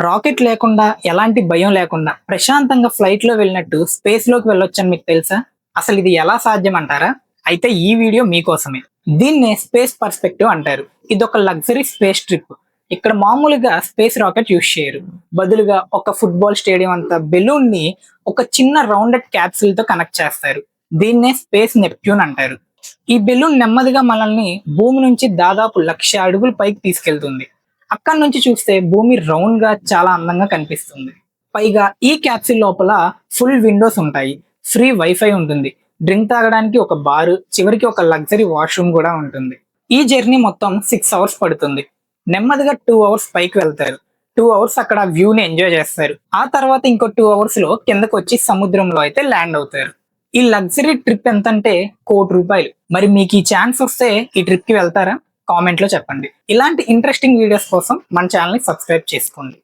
Rocket లేకుండా ఎలాంటి భయం లేకుండా ప్రశాంతంగా ఫ్లైట్ లో వెళ్ళినట్టు స్పేస్ లోకి వెళ్ళొచ్చని మీకు తెలుసా? అసలు ఇది ఎలా సాధ్యం అంటారా? అయితే ఈ వీడియో మీకోసమే. దీన్నే స్పేస్ పర్స్పెక్టివ్ అంటారు. ఇది ఒక లగ్జరీ స్పేస్ ట్రిప్. ఇక్కడ మామూలుగా స్పేస్ రాకెట్ యూజ్ చేయరు. బదులుగా ఒక ఫుట్బాల్ స్టేడియం అంత బెలూన్ ని ఒక చిన్న రౌండెడ్ క్యాప్సూల్ తో కనెక్ట్ చేస్తారు. దీన్నే స్పేస్ నెప్ట్యూన్ అంటారు. ఈ బెలూన్ నెమ్మదిగా మనల్ని భూమి నుంచి దాదాపు 1,00,000 అడుగుల పైకి తీసుకెళ్తుంది. అక్కడి నుంచి చూస్తే భూమి రౌండ్ గా చాలా అందంగా కనిపిస్తుంది. పైగా ఈ క్యాప్సూల్ లోపల ఫుల్ విండోస్ ఉంటాయి, ఫ్రీ వైఫై ఉంటుంది, డ్రింక్ తాగడానికి ఒక బారు, చివరికి ఒక లగ్జరీ వాష్రూమ్ కూడా ఉంటుంది. ఈ జర్నీ మొత్తం 6 అవర్స్ పడుతుంది. నెమ్మదిగా 2 అవర్స్ పైకి వెళ్తారు. 2 అవర్స్ అక్కడ వ్యూని ఎంజాయ్ చేస్తారు. ఆ తర్వాత ఇంకో 2 అవర్స్ లో కిందకు వచ్చి సముద్రంలో అయితే ల్యాండ్ అవుతారు. ఈ లగ్జరీ ట్రిప్ ఎంతంటే ₹1,00,00,000. మరి మీకు ఈ ఛాన్స్ వస్తే ఈ ట్రిప్ కి వెళ్తారా? కామెంట్ లో చెప్పండి. ఇలాంటి ఇంట్రెస్టింగ్ వీడియోస్ కోసం మన ఛానల్ ని సబ్స్క్రైబ్ చేసుకోండి.